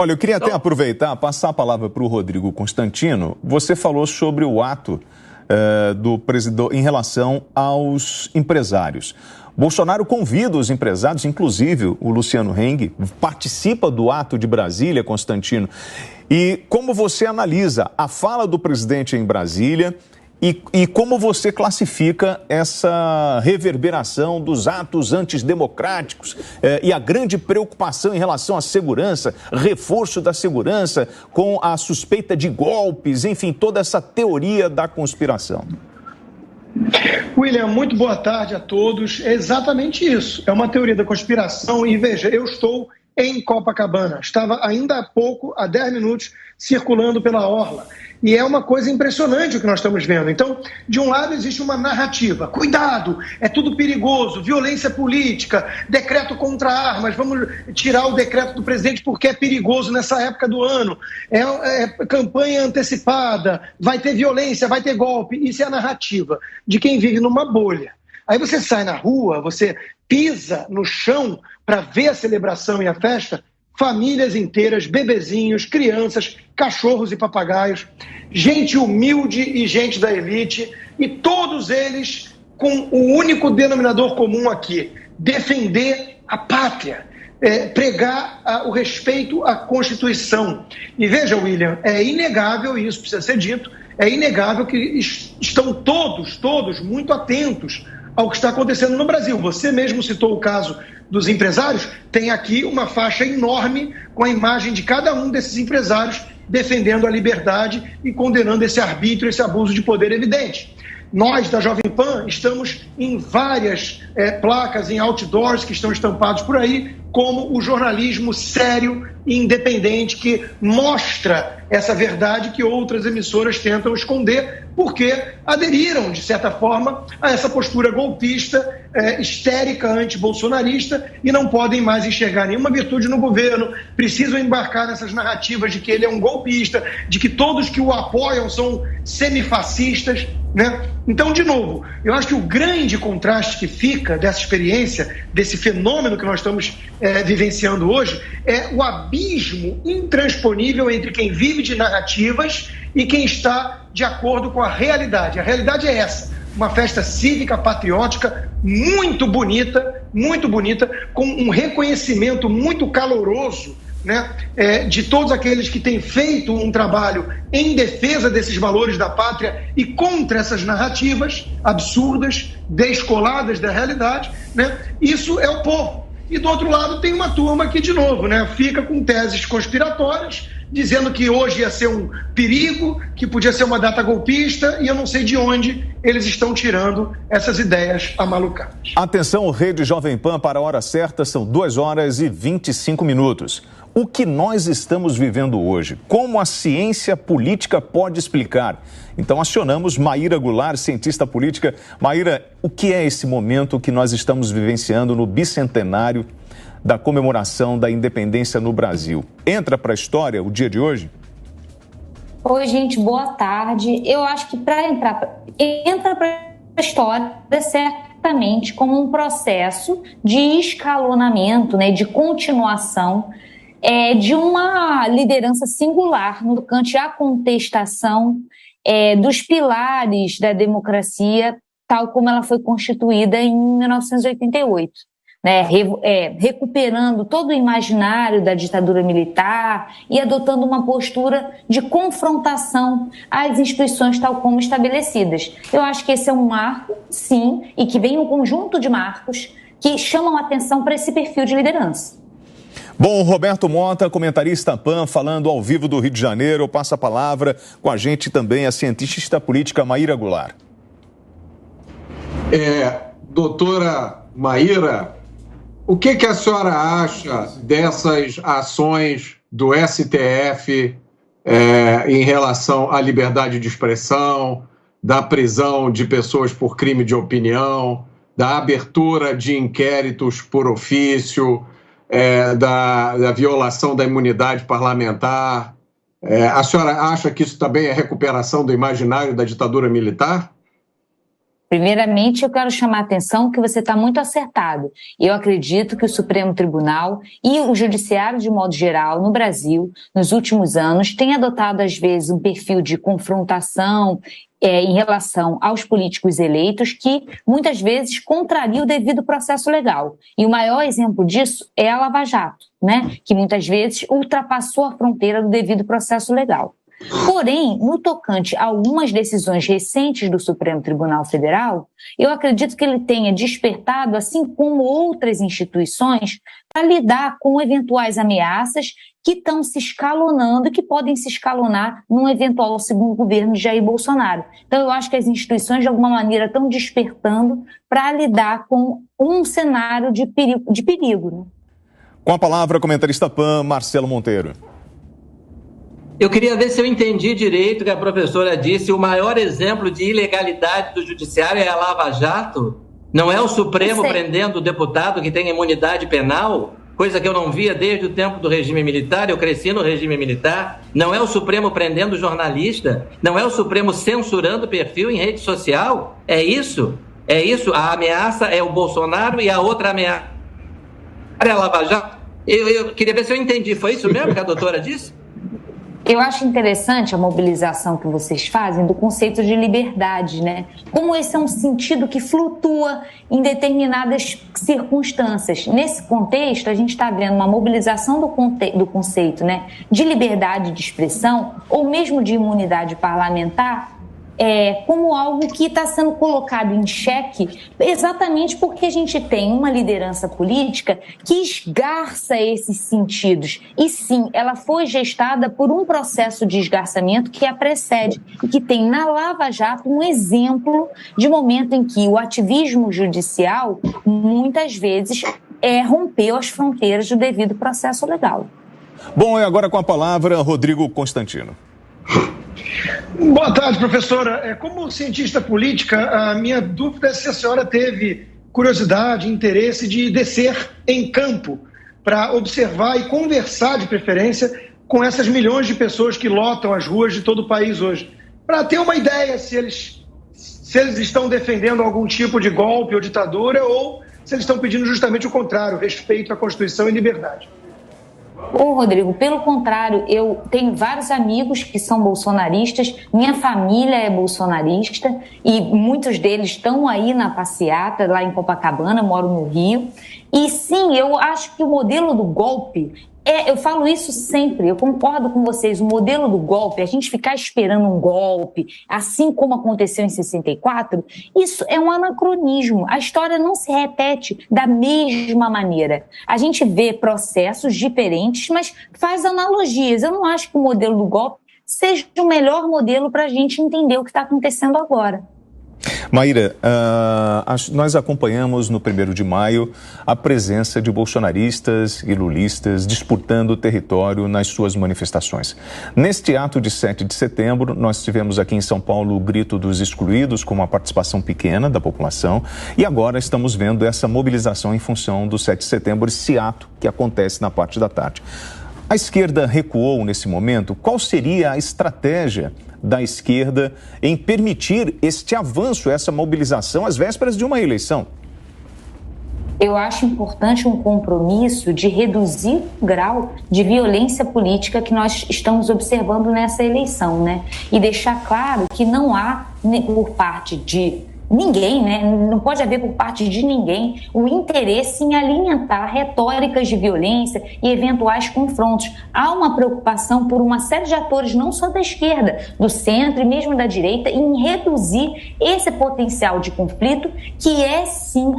Olha, eu queria até aproveitar, passar a palavra para o Rodrigo Constantino. Você falou sobre o ato do presidente em relação aos empresários. Bolsonaro convida os empresários, inclusive o Luciano Heng, participa do ato de Brasília, Constantino. E como você analisa a fala do presidente em Brasília e como você classifica essa reverberação dos atos antidemocráticos e a grande preocupação em relação à segurança, reforço da segurança com a suspeita de golpes, enfim, toda essa teoria da conspiração? William, muito boa tarde a todos. É exatamente isso. É uma teoria da conspiração e veja, eu estou em Copacabana. Estava ainda há pouco, há 10 minutos, circulando pela orla. E é uma coisa impressionante o que nós estamos vendo. Então, de um lado existe uma narrativa. Cuidado, é tudo perigoso, violência política, decreto contra armas, vamos tirar o decreto do presidente porque é perigoso nessa época do ano. É campanha antecipada, vai ter violência, vai ter golpe. Isso é a narrativa de quem vive numa bolha. Aí você sai na rua, você pisa no chão para ver a celebração e a festa, famílias inteiras, bebezinhos, crianças, cachorros e papagaios, gente humilde e gente da elite, e todos eles com o único denominador comum aqui, defender a pátria, pregar o respeito à Constituição. E veja, William, é inegável, e isso precisa ser dito, é inegável que estão todos muito atentos ao que está acontecendo no Brasil. Você mesmo citou o caso dos empresários, tem aqui uma faixa enorme com a imagem de cada um desses empresários defendendo a liberdade e condenando esse arbítrio, esse abuso de poder evidente. Nós, da Jovem Pan, estamos em várias placas, em outdoors que estão estampados por aí, como o jornalismo sério e independente que mostra essa verdade que outras emissoras tentam esconder, porque aderiram, de certa forma, a essa postura golpista, histérica, anti-bolsonarista, e não podem mais enxergar nenhuma virtude no governo, precisam embarcar nessas narrativas de que ele é um golpista, de que todos que o apoiam são semifascistas, né? Então, de novo, eu acho que o grande contraste que fica dessa experiência, desse fenômeno que nós estamos vivenciando hoje, é o abismo intransponível entre quem vive de narrativas e quem está de acordo com a realidade. A realidade é essa, uma festa cívica, patriótica, muito bonita, com um reconhecimento muito caloroso, né, de todos aqueles que têm feito um trabalho em defesa desses valores da pátria e contra essas narrativas absurdas, descoladas da realidade, né? Isso é o povo. E do outro lado tem uma turma que, de novo, né, fica com teses conspiratórias, dizendo que hoje ia ser um perigo, que podia ser uma data golpista, e eu não sei de onde eles estão tirando essas ideias amalucadas. Atenção, Rede Jovem Pan, para a hora certa, são 2h25. O que nós estamos vivendo hoje? Como a ciência política pode explicar? Então acionamos Maíra Goulart, cientista política. Maíra, o que é esse momento que nós estamos vivenciando no bicentenário da comemoração da independência no Brasil? Entra para a história o dia de hoje? Oi, gente, boa tarde. Eu acho que entra para a história certamente como um processo de escalonamento, né, de continuação de uma liderança singular no tocante à contestação dos pilares da democracia, tal como ela foi constituída em 1988. Né, recuperando todo o imaginário da ditadura militar e adotando uma postura de confrontação às instituições tal como estabelecidas. Eu acho que esse é um marco, sim, e que vem um conjunto de marcos que chamam a atenção para esse perfil de liderança. Bom, Roberto Mota, comentarista PAN, falando ao vivo do Rio de Janeiro, passa a palavra com a gente também a cientista política Maíra Goulart. Doutora Maíra, o que a senhora acha dessas ações do STF em relação à liberdade de expressão, da prisão de pessoas por crime de opinião, da abertura de inquéritos por ofício, da violação da imunidade parlamentar? A senhora acha que isso também é recuperação do imaginário da ditadura militar? Primeiramente, eu quero chamar a atenção que você está muito acertado. Eu acredito que o Supremo Tribunal e o Judiciário, de modo geral, no Brasil, nos últimos anos, tem adotado, às vezes, um perfil de confrontação em relação aos políticos eleitos que, muitas vezes, contraria o devido processo legal. E o maior exemplo disso é a Lava Jato, né? Que, muitas vezes, ultrapassou a fronteira do devido processo legal. Porém, no tocante a algumas decisões recentes do Supremo Tribunal Federal, eu acredito que ele tenha despertado, assim como outras instituições, para lidar com eventuais ameaças que estão se escalonando e que podem se escalonar num eventual segundo governo de Jair Bolsonaro. Então, eu acho que as instituições, de alguma maneira, estão despertando para lidar com um cenário de perigo, né? Com a palavra, comentarista PAN, Marcelo Monteiro. Eu queria ver se eu entendi direito o que a professora disse. O maior exemplo de ilegalidade do judiciário é a Lava Jato? Não é o Supremo prendendo o deputado que tem imunidade penal? Coisa que eu não via desde o tempo do regime militar, eu cresci no regime militar. Não é o Supremo prendendo jornalista? Não é o Supremo censurando perfil em rede social? É isso? É isso? A ameaça é o Bolsonaro e a outra ameaça é a Lava Jato? Eu queria ver se eu entendi. Foi isso mesmo que a doutora disse? Eu acho interessante a mobilização que vocês fazem do conceito de liberdade, né? Como esse é um sentido que flutua em determinadas circunstâncias. Nesse contexto, a gente está vendo uma mobilização do conceito, né, de liberdade de expressão ou mesmo de imunidade parlamentar como algo que está sendo colocado em xeque exatamente porque a gente tem uma liderança política que esgarça esses sentidos. E sim, ela foi gestada por um processo de esgarçamento que a precede e que tem na Lava Jato um exemplo de momento em que o ativismo judicial muitas vezes rompeu as fronteiras do devido processo legal. Bom, e agora com a palavra, Rodrigo Constantino. Boa tarde, professora. Como cientista política, a minha dúvida é se a senhora teve curiosidade, interesse de descer em campo para observar e conversar, de preferência, com essas milhões de pessoas que lotam as ruas de todo o país hoje, para ter uma ideia se eles estão defendendo algum tipo de golpe ou ditadura ou se eles estão pedindo justamente o contrário, respeito à Constituição e liberdade. Ô, Rodrigo, pelo contrário, eu tenho vários amigos que são bolsonaristas, minha família é bolsonarista e muitos deles estão aí na passeata, lá em Copacabana, moro no Rio. E sim, eu acho que o modelo do golpe, eu falo isso sempre, eu concordo com vocês, o modelo do golpe, a gente ficar esperando um golpe, assim como aconteceu em 64, isso é um anacronismo, a história não se repete da mesma maneira. A gente vê processos diferentes, mas faz analogias. Eu não acho que o modelo do golpe seja o melhor modelo para a gente entender o que está acontecendo agora. Maíra, nós acompanhamos no 1º de maio a presença de bolsonaristas e lulistas disputando o território nas suas manifestações. Neste ato de 7 de setembro, nós tivemos aqui em São Paulo o grito dos excluídos, com uma participação pequena da população, e agora estamos vendo essa mobilização em função do 7 de setembro, esse ato que acontece na parte da tarde. A esquerda recuou nesse momento? Qual seria a estratégia da esquerda em permitir este avanço, essa mobilização às vésperas de uma eleição? Eu acho importante um compromisso de reduzir o grau de violência política que nós estamos observando nessa eleição, né? E deixar claro que não há, por parte de ninguém, né? Não pode haver por parte de ninguém o interesse em alimentar retóricas de violência e eventuais confrontos. Há uma preocupação por uma série de atores, não só da esquerda, do centro e mesmo da direita, em reduzir esse potencial de conflito que é, sim,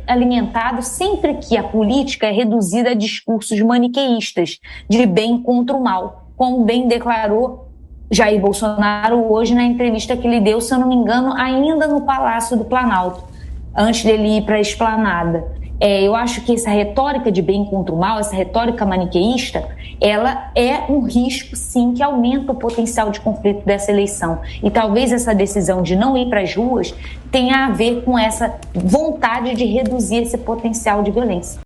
alimentado sempre que a política é reduzida a discursos maniqueístas, de bem contra o mal, como bem declarou Jair Bolsonaro hoje na entrevista que ele deu, se eu não me engano, ainda no Palácio do Planalto, antes dele ir para a Esplanada. Eu acho que essa retórica de bem contra o mal, essa retórica maniqueísta, ela é um risco, sim, que aumenta o potencial de conflito dessa eleição. E talvez essa decisão de não ir para as ruas tenha a ver com essa vontade de reduzir esse potencial de violência.